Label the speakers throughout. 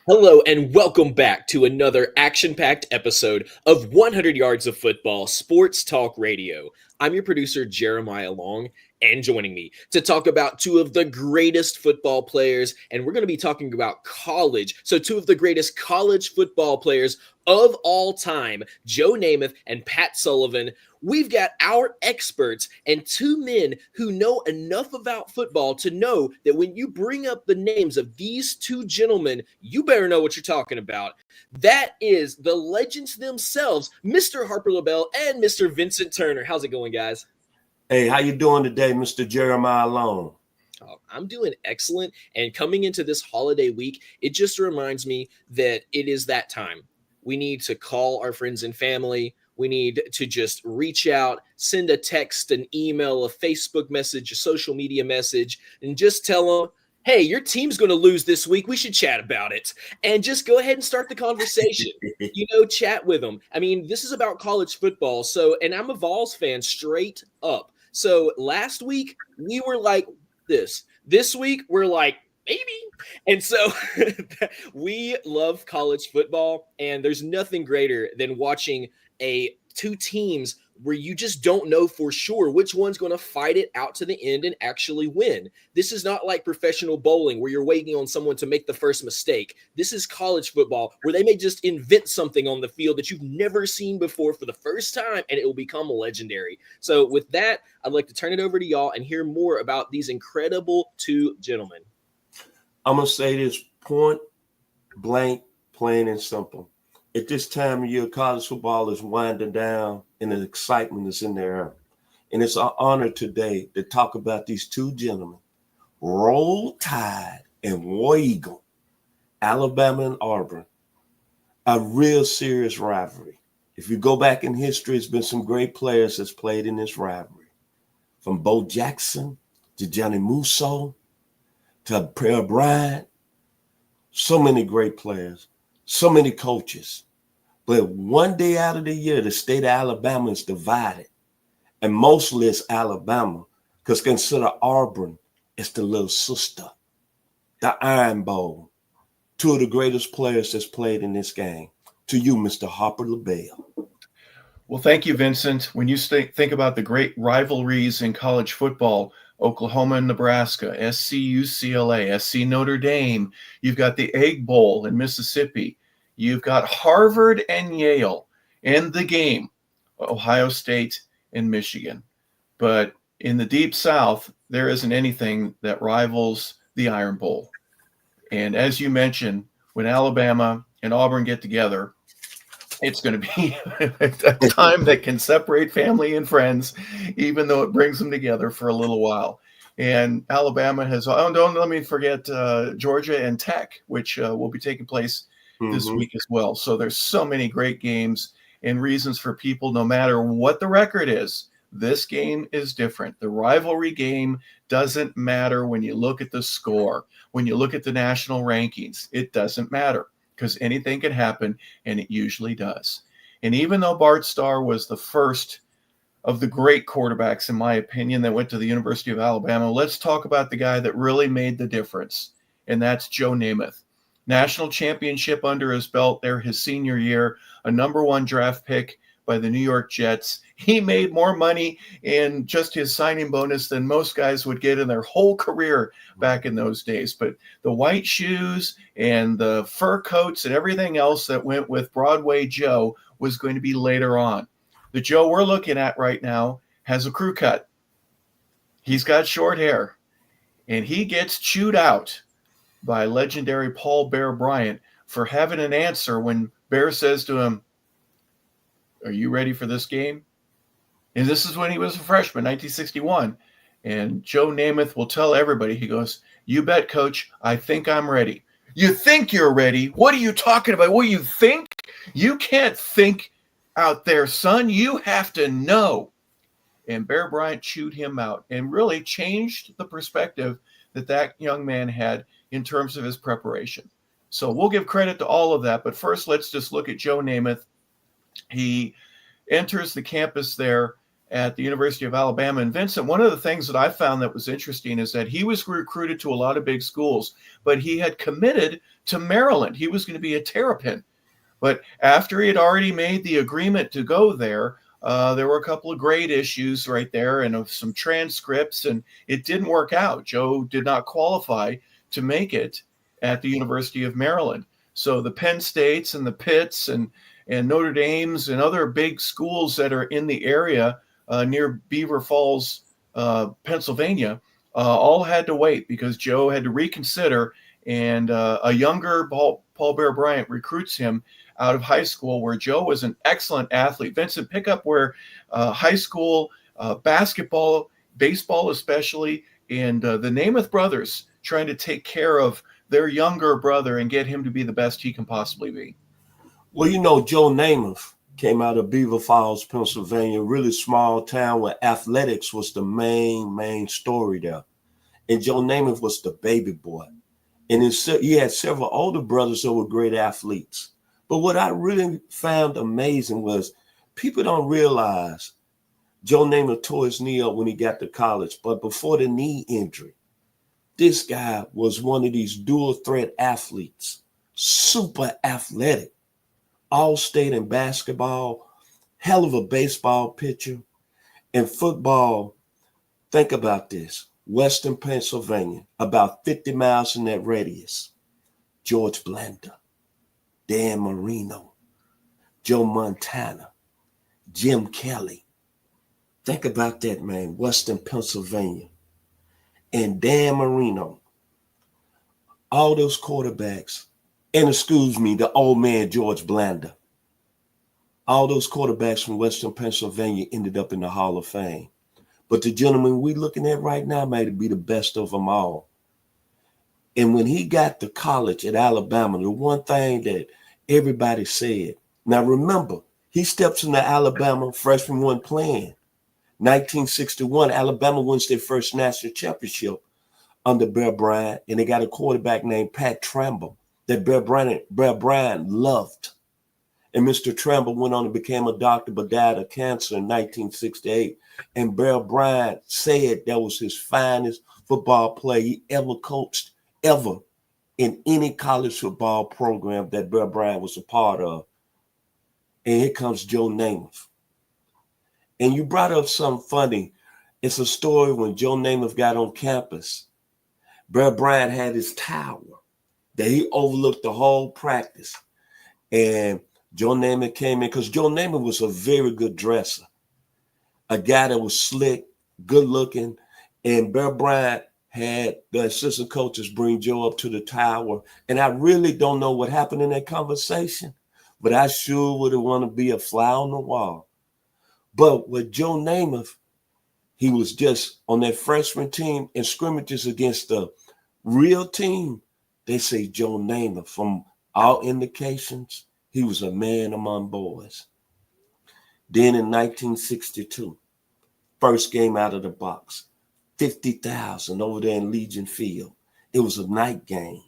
Speaker 1: Hello and welcome back to another action-packed episode of 100 Yards of Football Sports Talk Radio. I'm your producer, Jeremiah Long, and joining me to talk about two of the greatest football players, and we're going to be talking about college. So two of the greatest college football players of all time, Joe Namath and Pat Sullivan. We've got our experts and two men who know enough about football to know that when you bring up the names of these two gentlemen, you better know what you're talking about. That is the legends themselves, Mr. Harper LeBel and Mr. Vincent Turner. How's it going, guys?
Speaker 2: Hey, how you doing today, Mr. Jeremiah Long?
Speaker 1: I'm doing excellent. And coming into this holiday week, it just reminds me that it is that time. We need to call our friends and family. We need to just reach out, send a text, an email, a Facebook message, a social media message, and just tell them, hey, your team's going to lose this week. We should chat about it. And just go ahead and start the conversation. Chat with them. I mean, this is about college football. So, and I'm a Vols fan straight up. So last week, we were like this. This week, we're like, maybe. And so we love college football, and there's nothing greater than watching two teams where you just don't know for sure which one's going to fight it out to the end and actually win. This is not like professional bowling where you're waiting on someone to make the first mistake. This is college football where they may just invent something on the field that you've never seen before for the first time, and it will become legendary. So with that, I'd like to turn it over to y'all and hear more about these incredible two gentlemen.
Speaker 2: I'm going to say this point blank, plain and simple. At this time of year, college football is winding down and the excitement is in the air. And it's an honor today to talk about these two gentlemen, Roll Tide and War Eagle, Alabama and Auburn, a real serious rivalry. If you go back in history, it's been some great players that's played in this rivalry. From Bo Jackson to Johnny Musso to Pearl Bryant, so many great players. So many coaches. But one day out of the year, the state of Alabama is divided. And mostly it's Alabama, because consider Auburn as the little sister, the Iron Bowl. Two of the greatest players that's played in this game. To you, Mr. Harper LeBel.
Speaker 3: Well, thank you, Vincent. When you think about the great rivalries in college football, Oklahoma and Nebraska, SC UCLA, SC Notre Dame. You've got the Egg Bowl in Mississippi. You've got Harvard and Yale and the game, Ohio State and Michigan. But in the Deep South, there isn't anything that rivals the Iron Bowl. And as you mentioned, when Alabama and Auburn get together, it's going to be a time that can separate family and friends, even though it brings them together for a little while. And Alabama has, don't let me forget Georgia and Tech, which will be taking place this week as well. So there's so many great games and reasons for people, no matter what the record is, this game is different. The rivalry game doesn't matter when you look at the score, when you look at the national rankings, it doesn't matter. Because anything can happen, and it usually does. And even though Bart Starr was the first of the great quarterbacks, in my opinion, that went to the University of Alabama, let's talk about the guy that really made the difference, and that's Joe Namath. National championship under his belt there his senior year, a number one draft pick by the New York Jets. He made more money in just his signing bonus than most guys would get in their whole career back in those days. But the white shoes and the fur coats and everything else that went with Broadway Joe was going to be later on. The Joe we're looking at right now has a crew cut. He's got short hair, and he gets chewed out by legendary Paul Bear Bryant for having an answer when Bear says to him, "Are you ready for this game?" And this is when he was a freshman, 1961. And Joe Namath will tell everybody, he goes, "You bet, coach, I think I'm ready." "You think you're ready? What are you talking about? What do you think? You can't think out there, son. You have to know." And Bear Bryant chewed him out and really changed the perspective that young man had in terms of his preparation. So we'll give credit to all of that. But first, let's just look at Joe Namath. He enters the campus there at the University of Alabama. And Vincent, one of the things that I found that was interesting is that he was recruited to a lot of big schools, but he had committed to Maryland. He was going to be a Terrapin. But after he had already made the agreement to go there, there were a couple of grade issues right there and some transcripts, and it didn't work out. Joe did not qualify to make it at the University of Maryland. So the Penn States and the Pitts and Notre Dame's and other big schools that are in the area near Beaver Falls, Pennsylvania, all had to wait because Joe had to reconsider. And a younger Paul Bear Bryant recruits him out of high school, where Joe was an excellent athlete. Vincent, pick up where high school basketball, baseball especially, and the Namath brothers trying to take care of their younger brother and get him to be the best he can possibly be.
Speaker 2: Well, you know, Joe Namath came out of Beaver Falls, Pennsylvania, a really small town where athletics was the main story there. And Joe Namath was the baby boy. And he had several older brothers that were great athletes. But what I really found amazing was people don't realize Joe Namath tore his knee up when he got to college. But before the knee injury, this guy was one of these dual threat athletes, super athletic, all-state in basketball, hell of a baseball pitcher. In football, think about this. Western Pennsylvania, about 50 miles in that radius. George Blanda, Dan Marino, Joe Montana, Jim Kelly. Think about that, man. Western Pennsylvania. And Dan Marino. All those quarterbacks. And excuse me, the old man, George Blanda. All those quarterbacks from Western Pennsylvania ended up in the Hall of Fame. But the gentleman we're looking at right now might be the best of them all. And when he got to college at Alabama, the one thing that everybody said, now remember, he steps into Alabama, freshman one playing. 1961, Alabama wins their first national championship under Bear Bryant, and they got a quarterback named Pat Tramble that Bear Bryant loved. And Mr. Tramble went on and became a doctor, but died of cancer in 1968. And Bear Bryant said that was his finest football play he ever coached, ever, in any college football program that Bear Bryant was a part of. And here comes Joe Namath. And you brought up something funny. It's a story when Joe Namath got on campus. Bear Bryant had his tower that he overlooked the whole practice. And Joe Namath came in because Joe Namath was a very good dresser, a guy that was slick, good looking. And Bear Bryant had the assistant coaches bring Joe up to the tower. And I really don't know what happened in that conversation, but I sure would have wanted to be a fly on the wall. But with Joe Namath, he was just on that freshman team in scrimmages against the real team. They say Joe Namath, from all indications, he was a man among boys. Then in 1962, first game out of the box, 50,000 over there in Legion Field. It was a night game.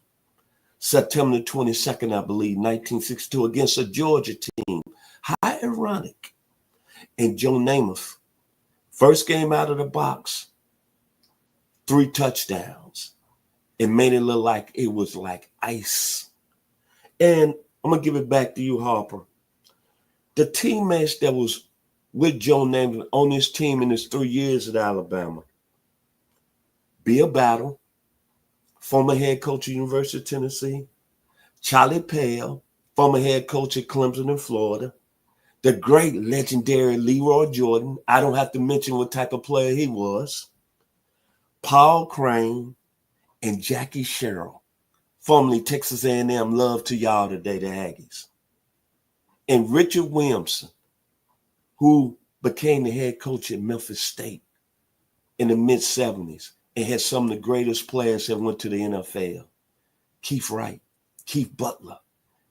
Speaker 2: September 22nd, I believe, 1962, against a Georgia team. How ironic. And Joe Namath, first game out of the box, 3 touchdowns. It made it look like it was like ice. And I'm going to give it back to you, Harper. The teammates that was with Joe Namath on his team in his 3 years at Alabama, Bill Battle, former head coach at University of Tennessee, Charlie Pale, former head coach at Clemson in Florida, the great legendary Leroy Jordan. I don't have to mention what type of player he was. Paul Crane and Jackie Sherrill, formerly Texas A&M. Love to y'all today, the Aggies. And Richard Williamson, who became the head coach at Memphis State in the mid-70s and had some of the greatest players that went to the NFL. Keith Wright, Keith Butler,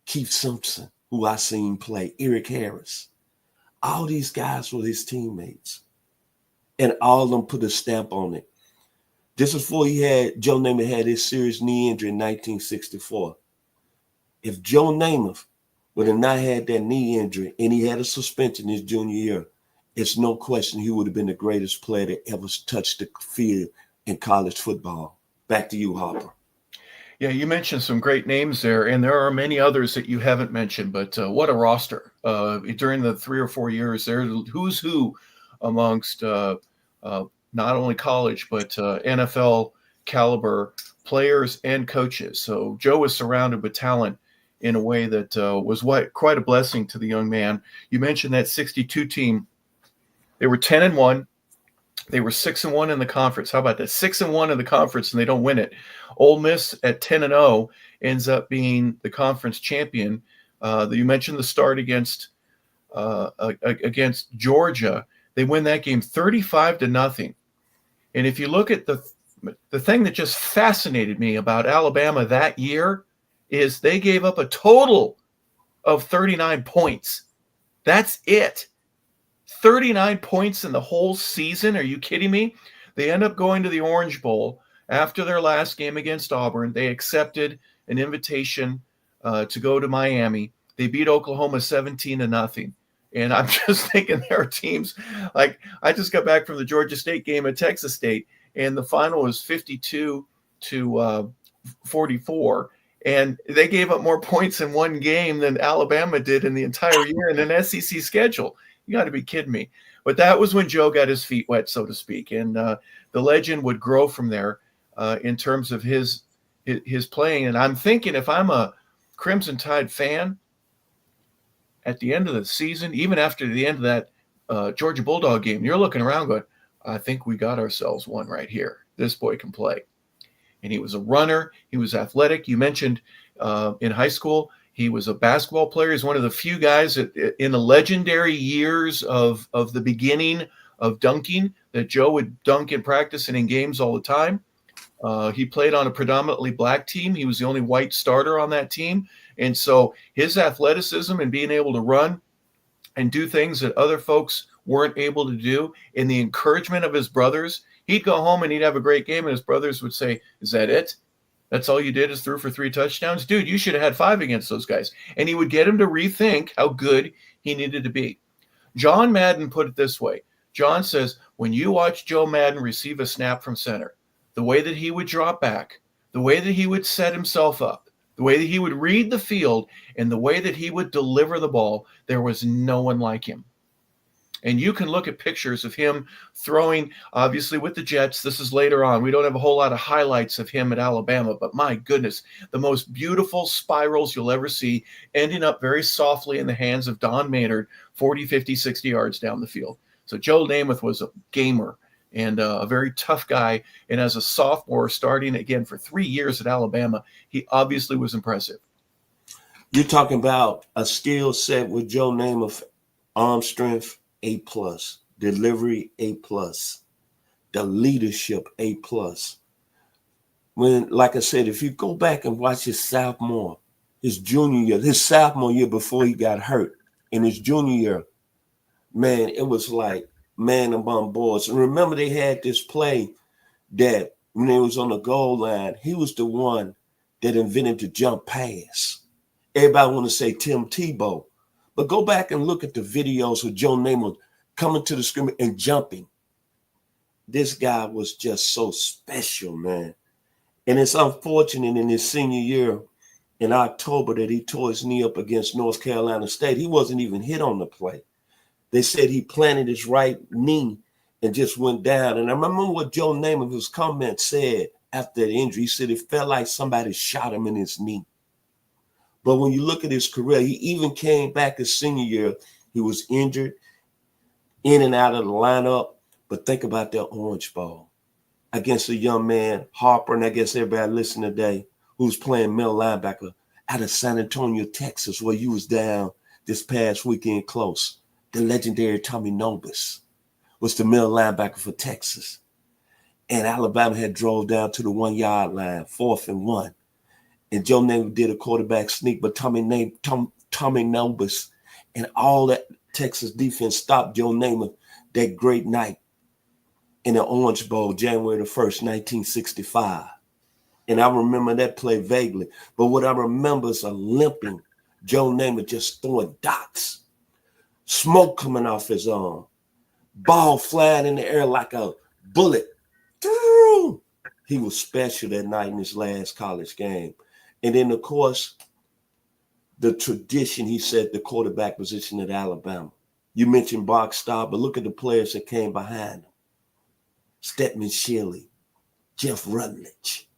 Speaker 2: Keith Simpson, who I seen play, Eric Harris. All these guys were his teammates. And all of them put a stamp on it. This was before Joe Namath had his serious knee injury in 1964. If Joe Namath would have not had that knee injury and he had a suspension his junior year, it's no question he would have been the greatest player that ever touched the field in college football. Back to you, Harper.
Speaker 3: Yeah, you mentioned some great names there, and there are many others that you haven't mentioned, but what a roster. During the 3 or 4 years, there's who's who amongst not only college, but NFL caliber players and coaches. So Joe was surrounded with talent in a way that was quite a blessing to the young man. You mentioned that 62 team. They were 10-1. They were 6-1 in the conference. How about that? 6-1 in the conference, and they don't win it. Ole Miss at 10-0 ends up being the conference champion. You mentioned the start against Georgia. They win that game 35-0. And if you look at the thing that just fascinated me about Alabama that year is they gave up a total of 39 points. That's it. 39 points in the whole season. Are you kidding me? They end up going to the Orange Bowl after their last game against Auburn. They accepted an invitation to go to Miami. They beat Oklahoma 17-0. And I'm just thinking there are teams like I just got back from the Georgia State game at Texas State, and the final was 52-44. And they gave up more points in one game than Alabama did in the entire year in an SEC schedule. You got to be kidding me. But that was when Joe got his feet wet, so to speak. And the legend would grow from there in terms of his playing. And I'm thinking if I'm a Crimson Tide fan, at the end of the season, even after the end of that Georgia Bulldog game, you're looking around going, I think we got ourselves one right here. This boy can play. And he was a runner. He was athletic. You mentioned in high school, he was a basketball player. He's one of the few guys in the legendary years of the beginning of dunking that Joe would dunk in practice and in games all the time. He played on a predominantly black team. He was the only white starter on that team. And so his athleticism and being able to run and do things that other folks weren't able to do, and the encouragement of his brothers, he'd go home and he'd have a great game, and his brothers would say, is that it? That's all you did is threw for 3 touchdowns? Dude, you should have had 5 against those guys. And he would get him to rethink how good he needed to be. John Madden put it this way. John says, when you watch Joe Madden receive a snap from center, the way that he would drop back, the way that he would set himself up, the way that he would read the field, and the way that he would deliver the ball, there was no one like him. And you can look at pictures of him throwing, obviously with the Jets. This is later on. We don't have a whole lot of highlights of him at Alabama, but my goodness, the most beautiful spirals you'll ever see, ending up very softly in the hands of Don Maynard, 40, 50, 60 yards down the field. So Joe Namath was a gamer and a very tough guy. And as a sophomore, starting again for 3 years at Alabama, he obviously was impressive.
Speaker 2: You're talking about a skill set with Joe Namath, arm strength, A+, delivery, A+, the leadership, A+. When, like I said, if you go back and watch his sophomore year before he got hurt, in his junior year, man, it was like man among boys. And remember, they had this play that when he was on the goal line, he was the one that invented the jump pass. Everybody want to say Tim Tebow, but go back and look at the videos of Joe Namath coming to the scrimmage and jumping. This guy was just so special, man. And it's unfortunate in his senior year in October that he tore his knee up against North Carolina State. He wasn't even hit on the play. They said he planted his right knee and just went down. And I remember what Joe Namath, his comment said after the injury. He said it felt like somebody shot him in his knee. But when you look at his career, he even came back his senior year. He was injured, in and out of the lineup. But think about that Orange Bowl against a young man, Harper, and I guess everybody listening today, who's playing middle linebacker out of San Antonio, Texas, where you was down this past weekend close. The legendary Tommy Nobis was the middle linebacker for Texas. And Alabama had drove down to the 1 yard line, 4th and 1. And Joe Namath did a quarterback sneak, but Tommy Nobis and all that Texas defense stopped Joe Namath that great night in the Orange Bowl, January the 1st, 1965. And I remember that play vaguely. But what I remember is a limping Joe Namath just throwing dots, smoke coming off his arm. ball flying in the air like a bullet. He was special that night in his last college game. And then, of course, the tradition, he said, the quarterback position at Alabama. You mentioned Bach Starr, but look at the players that came behind him. Stedman Shirley, Jeff Rutledge.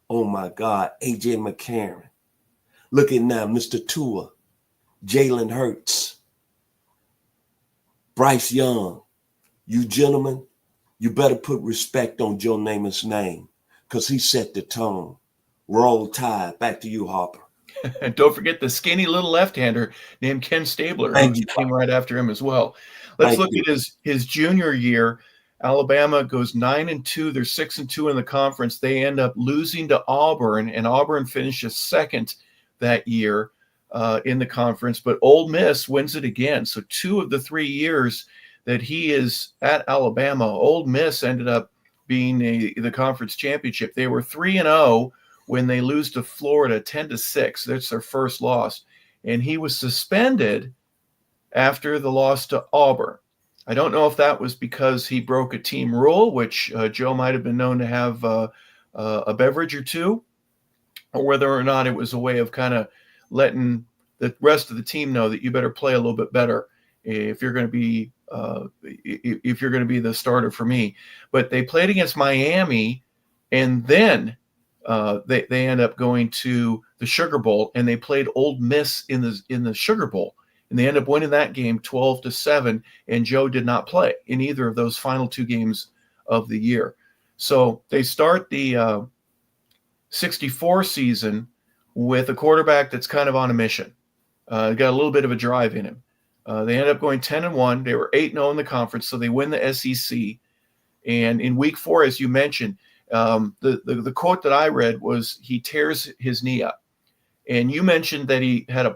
Speaker 2: Oh, my God, A.J. McCarron. Look at now, Mr. Tua, Jalen Hurts, Bryce Young. You gentlemen, you better put respect on Joe Namath's name because he set the tone. Roll Tide. Back to you, Harper.
Speaker 3: And don't forget the skinny little left-hander named Ken Stabler, who came right after him as well. Let's look at his junior year. Alabama goes 9-2. They're 6-2 in the conference. They end up losing to Auburn, and Auburn finishes second that year in the conference. But Ole Miss wins it again. So 2 of the 3 years that he is at Alabama, Ole Miss ended up being the conference championship. They were 3-0 when they lose to Florida 10-6. That's their first loss. And he was suspended after the loss to Auburn. I don't know if that was because he broke a team rule, which Joe might have been known to have a beverage or two, or whether or not it was a way of kind of letting the rest of the team know that you better play a little bit better if you're going to be the starter for me. But they played against Miami, and then they end up going to the Sugar Bowl, and they played Ole Miss in the Sugar Bowl. And they end up winning that game 12-7, and Joe did not play in either of those final 2 games of the year. So they start the 64 season with a quarterback that's kind of on a mission. Got a little bit of a drive in him. They end up going 10-1. They were 8-0 in the conference, so they win the SEC. And in week 4, as you mentioned, the quote that I read was he tears his knee up. And you mentioned that he had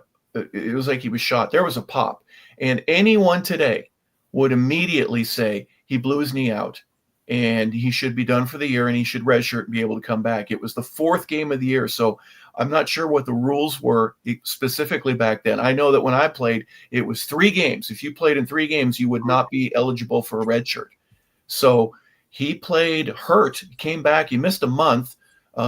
Speaker 3: it was like he was shot. There was a pop. And anyone today would immediately say he blew his knee out and he should be done for the year and he should redshirt and be able to come back. It was the 4th game of the year. So I'm not sure what the rules were specifically back then. I know that when I played, it was 3 games. If you played in 3 games, you would not be eligible for a redshirt. So he played hurt, came back. He missed a month,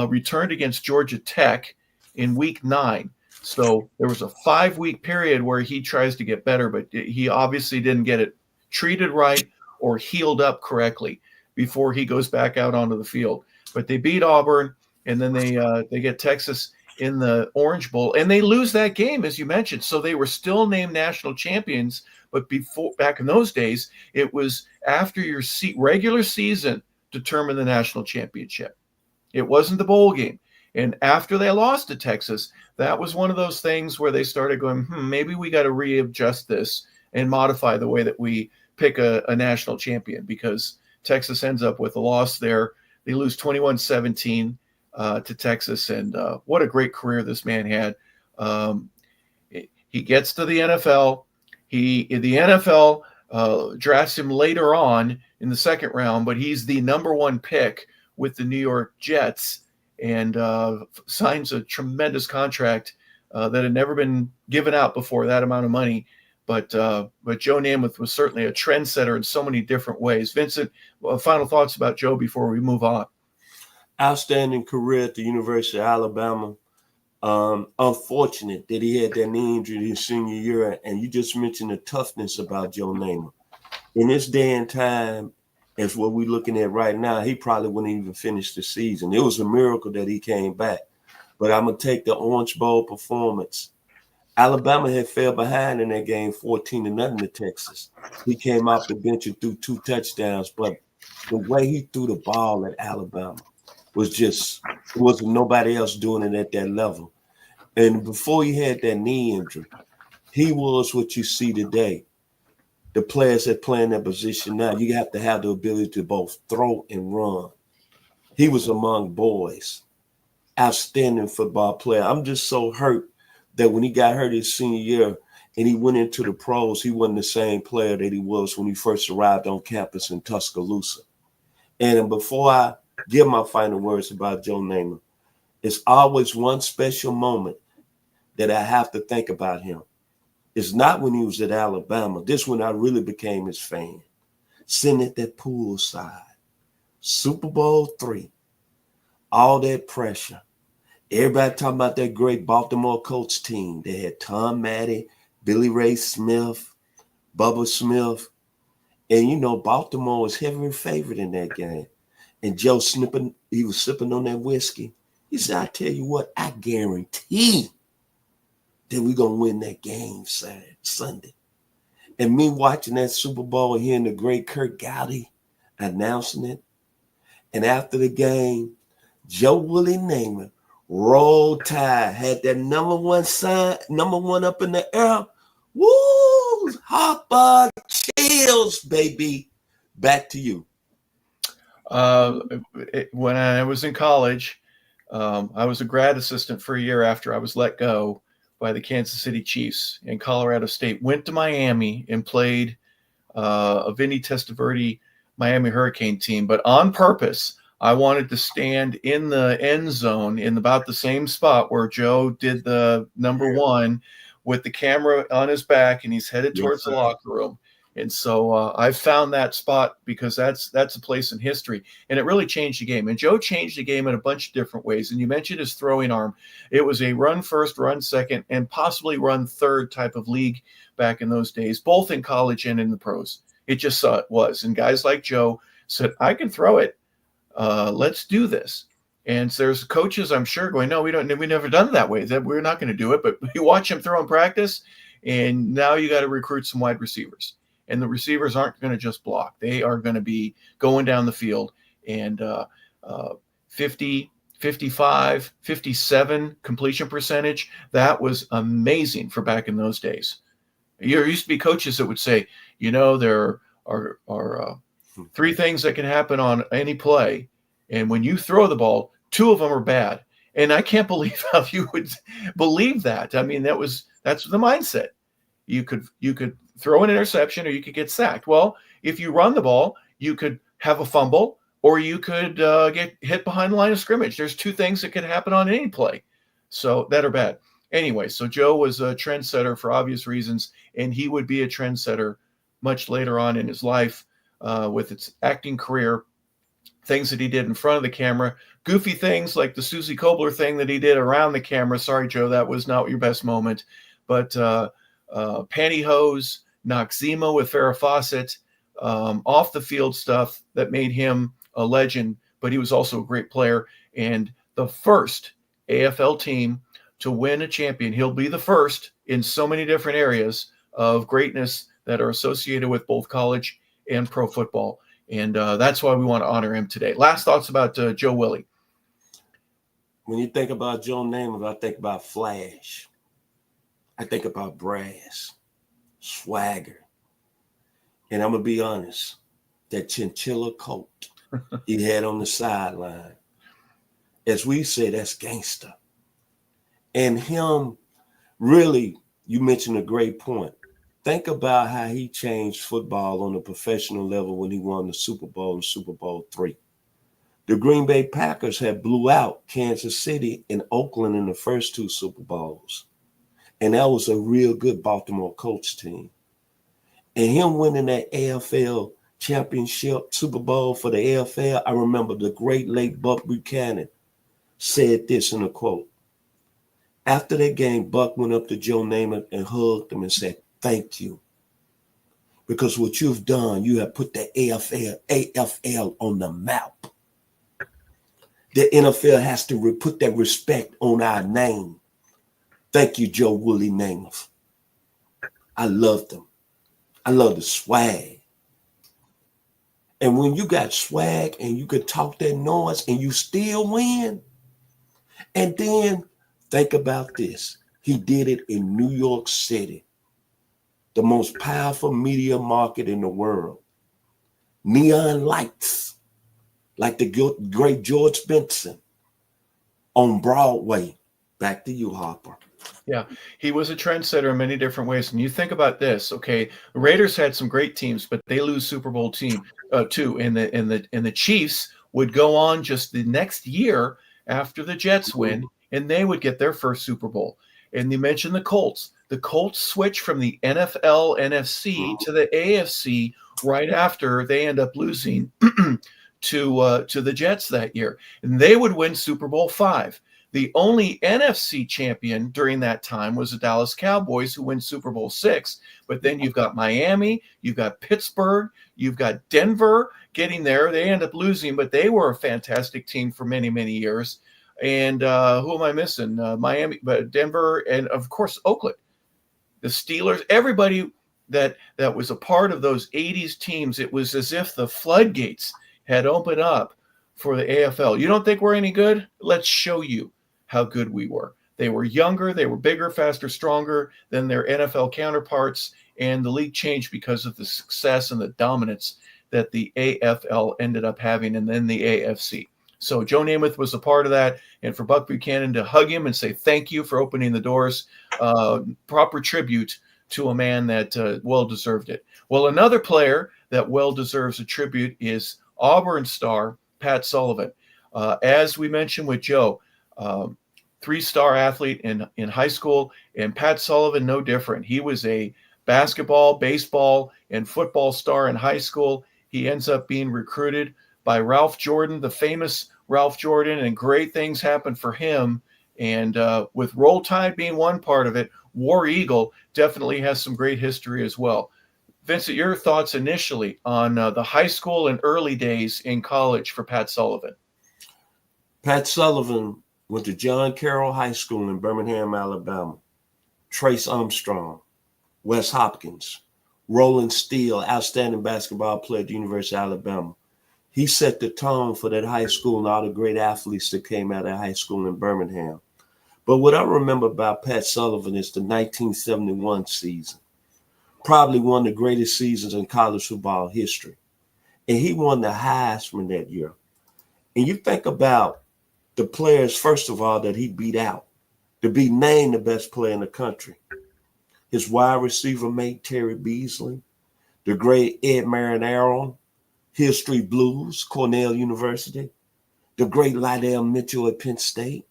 Speaker 3: returned against Georgia Tech in week 9. So there was a 5-week period where he tries to get better, but he obviously didn't get it treated right or healed up correctly before he goes back out onto the field. But they beat Auburn, and then they get Texas in the Orange Bowl, and they lose that game, as you mentioned. So they were still named national champions, but back in those days, it was after your regular season determined the national championship. It wasn't the bowl game. And after they lost to Texas, that was one of those things where they started going, maybe we got to readjust this and modify the way that we pick a national champion, because Texas ends up with a loss there. They lose 21-17 to Texas. And what a great career this man had. He gets to the NFL. The NFL drafts him later on in the 2nd round, but he's the number 1 pick with the New York Jets, and signs a tremendous contract that had never been given out before, that amount of money. But Joe Namath was certainly a trendsetter in so many different ways. Vincent, final thoughts about Joe before we move on?
Speaker 2: Outstanding career at the University of Alabama. Unfortunate that he had that knee injury his senior year. And you just mentioned the toughness about Joe Namath. In this day and time, as what we're looking at right now, he probably wouldn't even finish the season. It was a miracle that he came back. But I'm going to take the Orange Bowl performance. Alabama had fell behind in that game 14-0 to Texas. He came off the bench and threw 2 touchdowns. But the way he threw the ball at Alabama was just, it wasn't nobody else doing it at that level. And before he had that knee injury, he was what you see today. The players that play in that position now, you have to have the ability to both throw and run. He was among boys. Outstanding football player. I'm just so hurt that when he got hurt his senior year and he went into the pros, he wasn't the same player that he was when he first arrived on campus in Tuscaloosa. And before I give my final words about Joe Namath, it's always one special moment that I have to think about him. It's not when he was at Alabama. This when I really became his fan. sitting at that poolside. Super Bowl III. All that pressure. Everybody talking about that great Baltimore Colts team. They had Tom Matty, Billy Ray Smith, Bubba Smith. And, you know, Baltimore was heavily favored in that game. And Joe snipping, he was sipping on that whiskey. He said, I tell you what, I guarantee that we're going to win that game Sunday. And me watching that Super Bowl and hearing the great Kurt Gowdy announcing it. And after the game, Joe Willie Namath, Roll Tide, had that number one up in the air. Woo! Harper, chills, baby. Back to you.
Speaker 3: When I was in college, I was a grad assistant for a year after I was let go by the Kansas City Chiefs, and Colorado State went to Miami and played a Vinny Testaverde Miami Hurricane team. But on purpose, I wanted to stand in the end zone in about the same spot where Joe did the number one with the camera on his back, and he's headed towards the locker room. And so I found that spot because that's a place in history, and it really changed the game. And Joe changed the game in a bunch of different ways. And you mentioned his throwing arm. It was a run first, run second, and possibly run third type of league back in those days, both in college and in the pros. It just was. And guys like Joe said, I can throw it. Let's do this. And so there's coaches, I'm sure, going, no, we never done it that way. That we're not going to do it. But you watch him throw in practice, and now you got to recruit some wide receivers. And the receivers aren't going to just block. They are going to be going down the field. And 50, 55, 57 completion percentage, that was amazing for back in those days. There used to be coaches that would say, you know, there are three things that can happen on any play. And when you throw the ball, two of them are bad. And I can't believe how you would believe that. I mean, that's the mindset. You could throw an interception or you could get sacked. Well, if you run the ball, you could have a fumble or you could get hit behind the line of scrimmage. There's two things that could happen on any play. So that are bad. Anyway, so Joe was a trendsetter for obvious reasons, and he would be a trendsetter much later on in his life with its acting career, things that he did in front of the camera, goofy things like the Susie Kobler thing that he did around the camera. Sorry, Joe, that was not your best moment. But pantyhose, Noxzema with Farrah Fawcett, off the field stuff that made him a legend, but he was also a great player and the first AFL team to win a champion. He'll be the first in so many different areas of greatness that are associated with both college and pro football. And that's why we want to honor him today. Last thoughts about Joe Willie.
Speaker 2: When you think about Joe Namath, I think about flash. I think about brass, swagger. And I'm going to be honest, that chinchilla coat he had on the sideline, as we say, that's gangster. And him, really, you mentioned a great point. Think about how he changed football on a professional level when he won the Super Bowl and Super Bowl III. The Green Bay Packers had blew out Kansas City and Oakland in the first two Super Bowls. And that was a real good Baltimore Colts team. And him winning that AFL championship Super Bowl for the AFL, I remember the great late Buck Buchanan said this in a quote. After that game, Buck went up to Joe Namath and hugged him and said, thank you. Because what you've done, you have put the AFL on the map. The NFL has to put that respect on our name. Thank you, Joe Willie Namath. I loved him. I love the swag. And when you got swag and you could talk that noise and you still win, and then think about this. He did it in New York City, the most powerful media market in the world. Neon lights, like the great George Benson on Broadway. Back to you, Harper.
Speaker 3: Yeah, he was a trendsetter in many different ways. And you think about this, okay? The Raiders had some great teams, but they lose Super Bowl team too. And the Chiefs would go on just the next year after the Jets win, and they would get their first Super Bowl. And you mentioned the Colts. The Colts switched from the NFL NFC to the AFC right after they end up losing to the Jets that year. And they would win Super Bowl V. The only NFC champion during that time was the Dallas Cowboys, who win Super Bowl VI. But then you've got Miami, you've got Pittsburgh, you've got Denver getting there. They end up losing, but they were a fantastic team for many, many years. And who am I missing? Miami, but Denver, and of course Oakland, the Steelers, everybody that was a part of those 80s teams. It was as if the floodgates had opened up for the AFL. You don't think we're any good? Let's show you how good we were. They were younger, they were bigger, faster, stronger than their NFL counterparts, and the league changed because of the success and the dominance that the AFL ended up having, and then the AFC. So Joe Namath was a part of that, and for Buck Buchanan to hug him and say thank you for opening the doors, proper tribute to a man that well deserved it. Well, another player that well deserves a tribute is Auburn star Pat Sullivan. As we mentioned with Joe, 3-star athlete in high school, and Pat Sullivan no different. He was a basketball, baseball, and football star in high school. He ends up being recruited by Ralph Jordan, the famous Ralph Jordan, and great things happen for him. And with Roll Tide being one part of it, War Eagle definitely has some great history as well. Vincent, your thoughts initially on the high school and early days in college for Pat Sullivan?
Speaker 2: Pat Sullivan went to John Carroll High School in Birmingham, Alabama. Trace Armstrong, Wes Hopkins, Roland Steele, outstanding basketball player at the University of Alabama. He set the tone for that high school and all the great athletes that came out of high school in Birmingham. But what I remember about Pat Sullivan is the 1971 season, probably one of the greatest seasons in college football history. And he won the Heisman that year. And you think about the players, first of all, that he beat out to be named the best player in the country. His wide receiver mate, Terry Beasley, the great Ed Marinaro, Hill Street Blues, Cornell University, the great Lydell Mitchell at Penn State,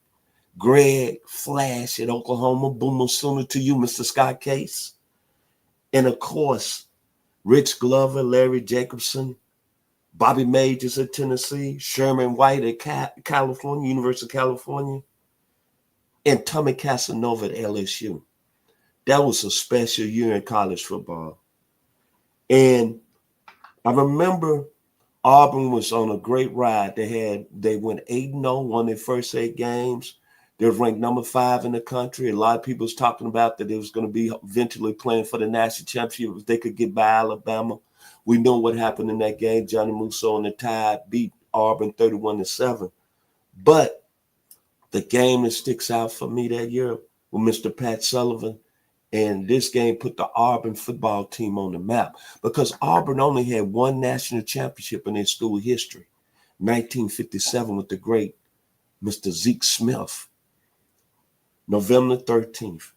Speaker 2: Greg Flash at Oklahoma, Boomer Sooner to you, Mr. Scott Case, and of course, Rich Glover, Larry Jacobson, Bobby Majors at Tennessee, Sherman White at California, University of California, and Tommy Casanova at LSU. That was a special year in college football. And I remember Auburn was on a great ride. They went 8-0, won their first 8 games. They were ranked number 5 in the country. A lot of people was talking about that they was going to be eventually playing for the national championship if they could get by Alabama. We know what happened in that game. Johnny Musso and the Tide beat Auburn 31-7. But the game that sticks out for me that year was Mr. Pat Sullivan. And this game put the Auburn football team on the map because Auburn only had one national championship in their school history, 1957 with the great Mr. Zeke Smith. November 13th,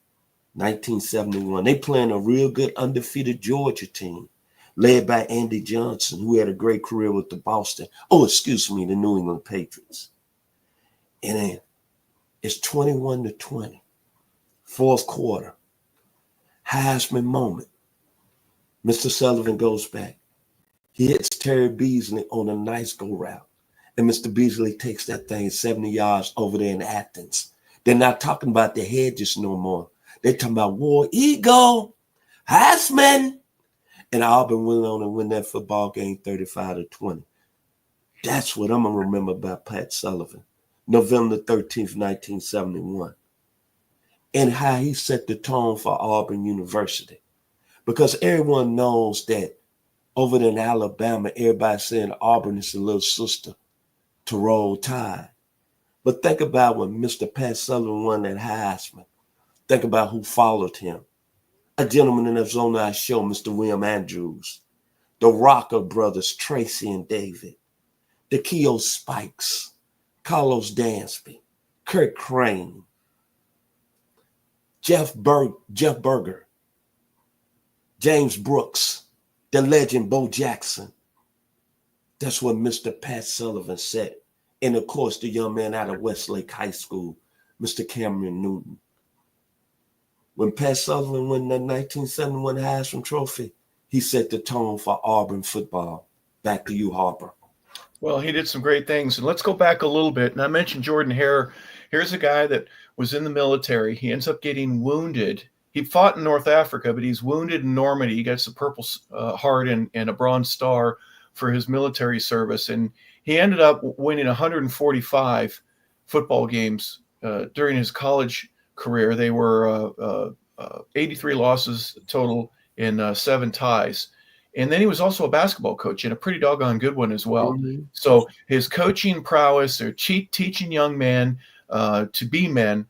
Speaker 2: 1971. They playing a real good undefeated Georgia team led by Andy Johnson, who had a great career with the the New England Patriots. And then it's 21-20, fourth quarter. Heisman moment. Mr. Sullivan goes back. He hits Terry Beasley on a nice go route. And Mr. Beasley takes that thing 70 yards over there in Athens. They're not talking about the hedges no more. They're talking about War Eagle, Heisman. And Auburn went on and win that football game 35-20. That's what I'm going to remember about Pat Sullivan. November 13th, 1971. And how he set the tone for Auburn University. Because everyone knows that over there in Alabama, everybody's saying Auburn is the little sister to Roll Tide. But think about when Mr. Pat Sullivan won that Heisman. Think about who followed him. A gentleman that was on our show, Mr. William Andrews. The Rocker brothers, Tracy and David. The Keogh Spikes. Carlos Dansby. Kurt Crane. Jeff Berger, James Brooks, the legend Bo Jackson. That's what Mr. Pat Sullivan said. And of course, the young man out of Westlake High School, Mr. Cameron Newton. When Pat Sullivan won that 1971 Heisman Trophy, he set the tone for Auburn football. Back to you, Harper.
Speaker 3: Well, he did some great things. And let's go back a little bit. And I mentioned Jordan Hare. Here's a guy that was in the military. He ends up getting wounded. He fought in North Africa, but he's wounded in Normandy. He gets a Purple Heart and a Bronze Star for his military service. And he ended up winning 145 football games during his college career. They were 83 losses total in 7 ties. And then he was also a basketball coach, and a pretty doggone good one as well.
Speaker 2: Mhm.
Speaker 3: So his coaching prowess or teaching young men to be men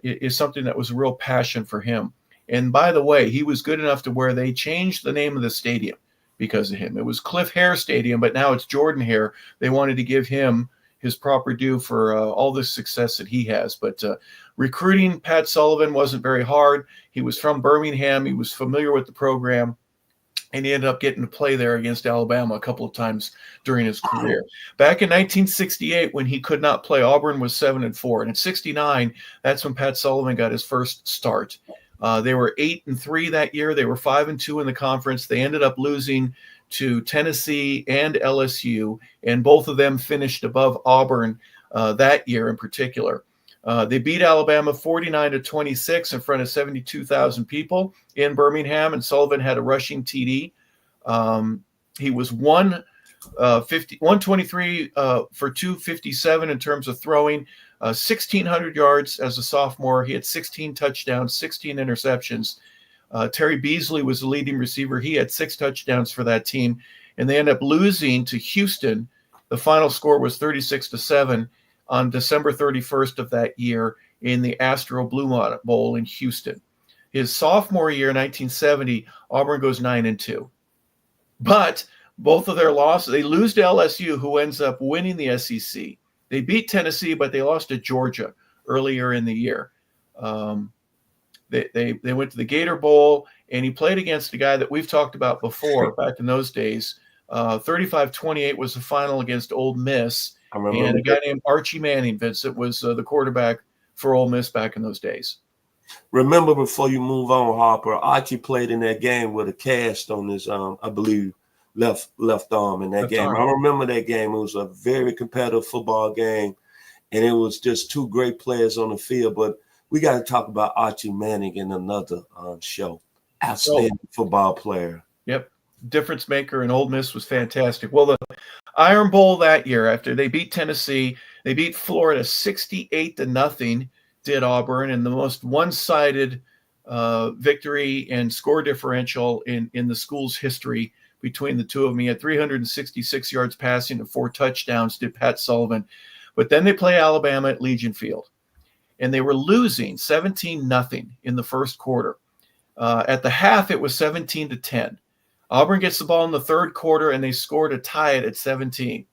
Speaker 3: is something that was a real passion for him. And by the way, he was good enough to where they changed the name of the stadium because of him. It was Cliff Hare Stadium, but now it's Jordan Hare. They wanted to give him his proper due for all the success that he has. But recruiting Pat Sullivan wasn't very hard. He was from Birmingham. He was familiar with the program. And he ended up getting to play there against Alabama a couple of times during his career. Back in 1968, when he could not play, Auburn was 7-4. And in 69, that's when Pat Sullivan got his first start. They were 8-3 that year. They were 5-2 in the conference. They ended up losing to Tennessee and LSU, and both of them finished above Auburn that year in particular. They beat Alabama 49-26 in front of 72,000 people in Birmingham, and Sullivan had a rushing TD. He was 123 for 257 in terms of throwing, 1,600 yards as a sophomore. He had 16 touchdowns, 16 interceptions. Terry Beasley was the leading receiver. He had 6 touchdowns for that team, and they ended up losing to Houston. The final score was 36-7. On December 31st of that year in the Astro Blue Bowl in Houston. His sophomore year, 1970, Auburn goes 9-2. But both of their losses, they lose to LSU, who ends up winning the SEC. They beat Tennessee, but they lost to Georgia earlier in the year. They went to the Gator Bowl, and he played against a guy that we've talked about before back in those days. 35-28 was the final against Ole Miss. And a guy named Archie Manning, Vincent, was the quarterback for Ole Miss back in those days.
Speaker 2: Remember, before you move on, Harper, Archie played in that game with a cast on his, I believe, left arm in that game. I remember that game. It was a very competitive football game, and it was just 2 great players on the field. But we got to talk about Archie Manning in another show. Outstanding football player. Yep.
Speaker 3: Difference maker, and Ole Miss was fantastic. Well, the Iron Bowl that year, after they beat Tennessee, they beat Florida 68-0, did Auburn, and the most one-sided victory and score differential in the school's history between the two of them. He had 366 yards passing and 4 touchdowns, did Pat Sullivan. But then they play Alabama at Legion Field, and they were losing 17-0 in the first quarter. At the half, it was 17-10. Auburn gets the ball in the third quarter, and they score to tie it at 17.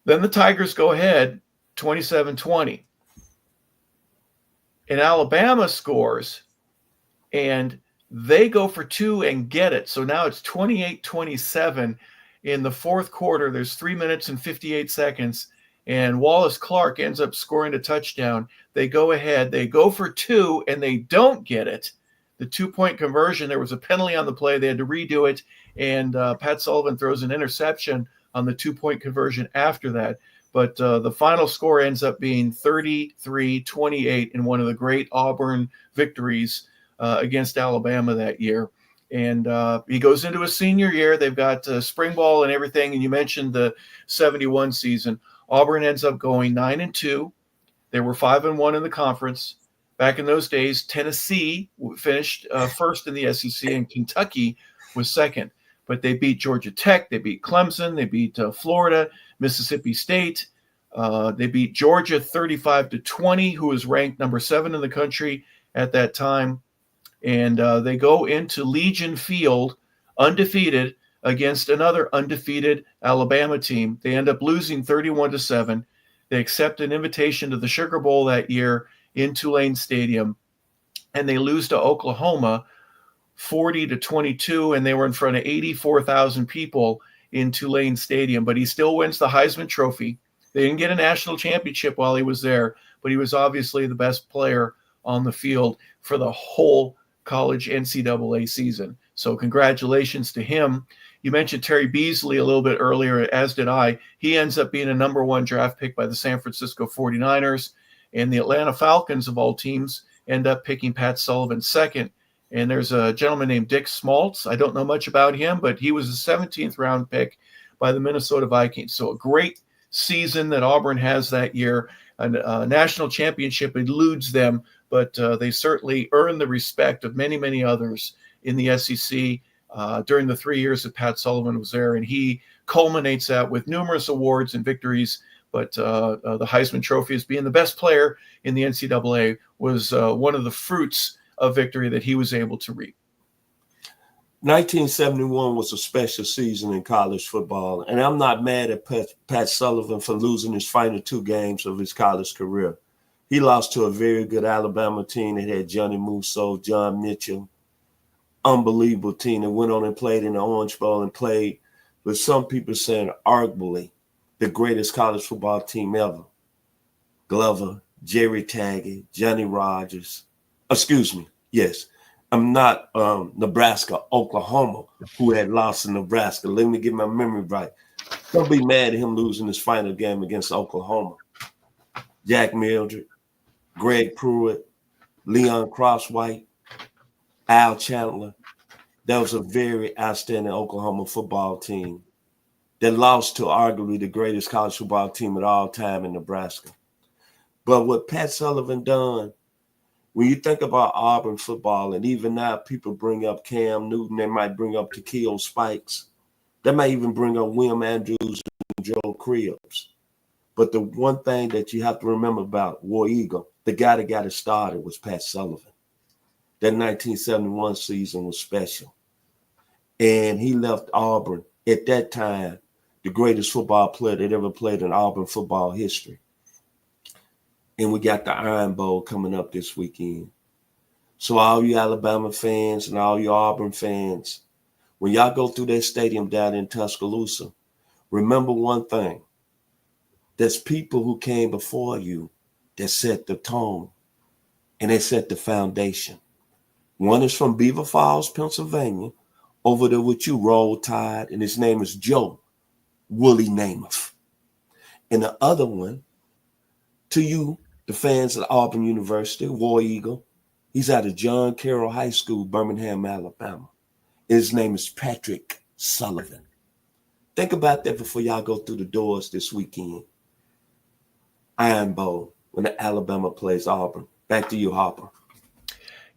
Speaker 3: Then the Tigers go ahead 27-20. And Alabama scores, and they go for 2 and get it. So now it's 28-27 in the fourth quarter. There's 3 minutes and 58 seconds, and Wallace Clark ends up scoring a touchdown. They go ahead. They go for 2, and they don't get it. The 2-point conversion, there was a penalty on the play. They had to redo it, and Pat Sullivan throws an interception on the 2-point conversion after that. But the final score ends up being 33-28 in one of the great Auburn victories against Alabama that year. And he goes into his senior year. They've got spring ball and everything. And you mentioned the 71 season. Auburn ends up going 9-2. They were 5-1 in the conference. Back in those days, Tennessee finished first in the SEC, and Kentucky was second. But they beat Georgia Tech, they beat Clemson, they beat Florida, Mississippi State. They beat Georgia 35-20, who was ranked number 7 in the country at that time. And they go into Legion Field undefeated against another undefeated Alabama team. They end up losing 31-7. They accept an invitation to the Sugar Bowl that year in Tulane Stadium, and they lose to Oklahoma 40-22, and they were in front of 84,000 people in Tulane Stadium. But he still wins the Heisman Trophy. They didn't get a national championship while he was there, but he was obviously the best player on the field for the whole college NCAA season. So congratulations to him. You mentioned Terry Beasley a little bit earlier, as did I. He ends up being a number 1 draft pick by the San Francisco 49ers, and the Atlanta Falcons, of all teams, end up picking Pat Sullivan second. And there's a gentleman named Dick Smoltz. I don't know much about him, but he was a 17th round pick by the Minnesota Vikings. So a great season that Auburn has that year. A national championship eludes them, but they certainly earned the respect of many, many others in the SEC during the 3 years that Pat Sullivan was there. And he culminates that with numerous awards and victories. But the Heisman Trophy, as being the best player in the NCAA, was one of the fruits of victory that he was able to reap.
Speaker 2: 1971 was a special season in college football, and I'm not mad at Pat Sullivan for losing his final 2 games of his college career. He lost to a very good Alabama team that had Johnny Musso, John Mitchell, unbelievable team that went on and played in the Orange Bowl and played with some people saying arguably the greatest college football team ever. Glover, Jerry Taggart, Johnny Rogers. Excuse me. Yes. I'm not Nebraska, Oklahoma, who had lost in Nebraska. Let me get my memory right. Don't be mad at him losing his final game against Oklahoma. Jack Mildred, Greg Pruitt, Leon Crosswhite, Al Chandler. That was a very outstanding Oklahoma football team that lost to arguably the greatest college football team of all time in Nebraska. But what Pat Sullivan done, when you think about Auburn football, and even now people bring up Cam Newton, they might bring up Takeo Spikes. They might even bring up William Andrews and Joe Cribbs. But the one thing that you have to remember about War Eagle, the guy that got it started was Pat Sullivan. That 1971 season was special. And he left Auburn, at that time, the greatest football player that ever played in Auburn football history. And we got the Iron Bowl coming up this weekend. So all you Alabama fans and all you Auburn fans, when y'all go through that stadium down in Tuscaloosa, remember one thing. There's people who came before you that set the tone and they set the foundation. One is from Beaver Falls, Pennsylvania, over there with you, Roll Tide, and his name is Joe Wooly Namath. And the other one, to you, the fans at Auburn University, War Eagle, he's out of John Carroll High School, Birmingham, Alabama. His name is Patrick Sullivan. Think about that before y'all go through the doors this weekend. Iron Bowl, when the Alabama plays Auburn. Back to you, Harper.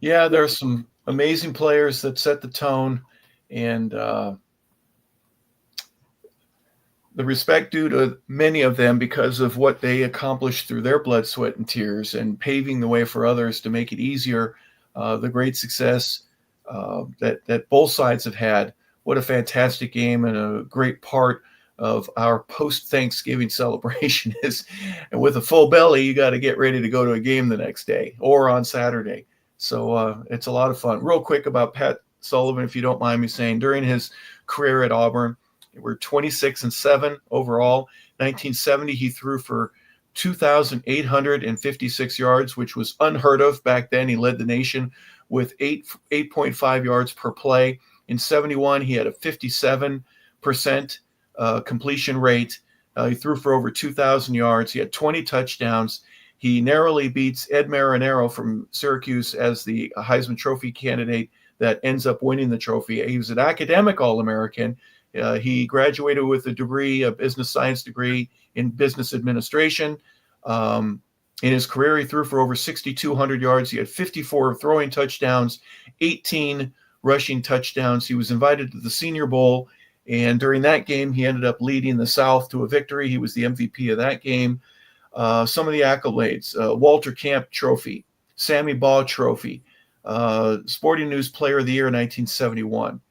Speaker 3: Yeah, there are some amazing players that set the tone, and the respect due to many of them because of what they accomplished through their blood, sweat, and tears, and paving the way for others to make it easier. The great success that both sides have had. What a fantastic game, and a great part of our post-Thanksgiving celebration is. And with a full belly, you got to get ready to go to a game the next day or on Saturday. So it's a lot of fun. Real quick about Pat Sullivan, if you don't mind me saying, during his career at Auburn, we're 26-7 overall. 1970, he threw for 2,856 yards, which was unheard of back then. He led the nation with 8.5 yards per play. In 71, he had a 57% completion rate. He threw for over 2,000 yards. He had 20 touchdowns. He narrowly beats Ed Marinaro from Syracuse as the Heisman Trophy candidate that ends up winning the trophy. He was an academic All-American. He graduated with a degree, a business science degree in business administration. In his career, he threw for over 6,200 yards. He had 54 throwing touchdowns, 18 rushing touchdowns. He was invited to the Senior Bowl, and during that game, he ended up leading the South to a victory. He was the MVP of that game. Some of the accolades: Walter Camp Trophy, Sammy Baugh Trophy, Sporting News Player of the Year in 1971.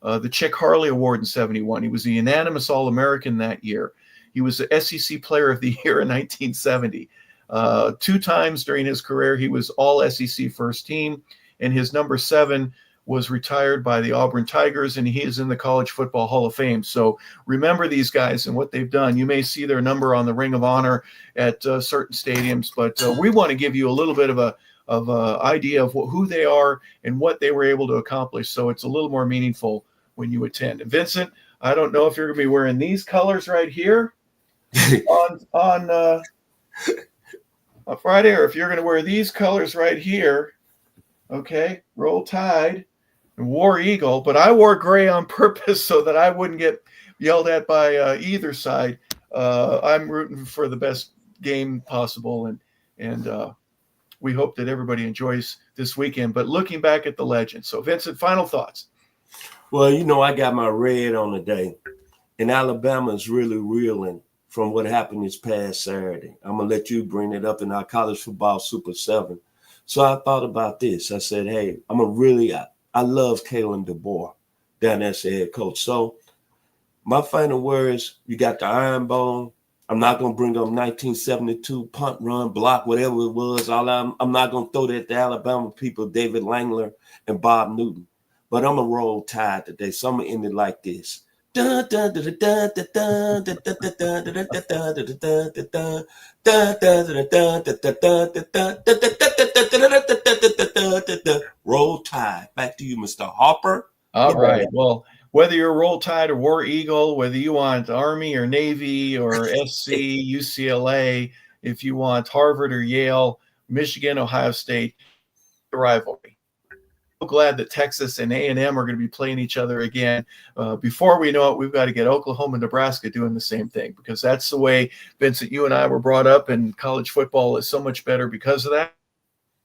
Speaker 3: The Chick Harley Award in 71. He was a unanimous All-American that year. He was the SEC Player of the Year in 1970. 2 times during his career, he was All SEC First Team, and his number 7 was retired by the Auburn Tigers, and he is in the College Football Hall of Fame. So remember these guys and what they've done. You may see their number on the Ring of Honor at certain stadiums, but we want to give you a little bit of a idea of who they are and what they were able to accomplish. So it's a little more meaningful when you attend. And Vincent, I don't know if you're going to be wearing these colors right here on Friday, or if you're going to wear these colors right here. Okay, Roll Tide and War Eagle. But I wore gray on purpose so that I wouldn't get yelled at by either side. I'm rooting for the best game possible, and we hope that everybody enjoys this weekend. But looking back at the legend. So, Vincent, final thoughts.
Speaker 2: Well, you know, I got my red on today, and Alabama's really reeling from what happened this past Saturday. I'm going to let you bring it up in our college football Super 7. So I thought about this. I said, hey, I love Kalen DeBoer down there as the head coach. So my final words, you got the Iron Bowl. I'm not going to bring up 1972 punt, run, block, whatever it was. I'm not going to throw that at the Alabama people, David Langler and Bob Newton. But I'm going to roll Tide today. So I'm going to end it like this. Roll Tide. Back to you, Mr. Harper.
Speaker 3: All right. Well, whether you're Roll Tide or War Eagle, whether you want Army or Navy or SC, UCLA, if you want Harvard or Yale, Michigan, Ohio State, the rivalry. So glad that Texas and A&M are going to be playing each other again. Before we know it, we've got to get Oklahoma and Nebraska doing the same thing, because that's the way, Vincent, you and I were brought up, and college football is so much better because of that.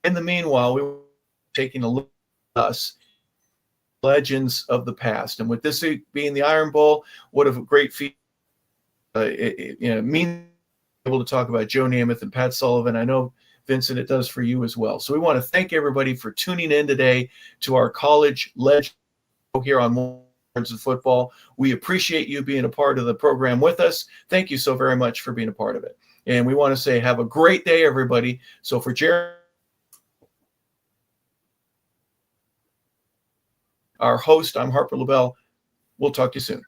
Speaker 3: In the meanwhile, we were taking a look at us, legends of the past. And with this being the Iron Bowl, what a great feat. Mean able to talk about Joe Namath and Pat Sullivan. I know, Vincent, it does for you as well. So we want to thank everybody for tuning in today to our college legend here on Words of Football. We appreciate you being a part of the program with us. Thank you so very much for being a part of it. And we want to say have a great day, everybody. So for Jerry, our host, I'm Harper LeBel. We'll talk to you soon.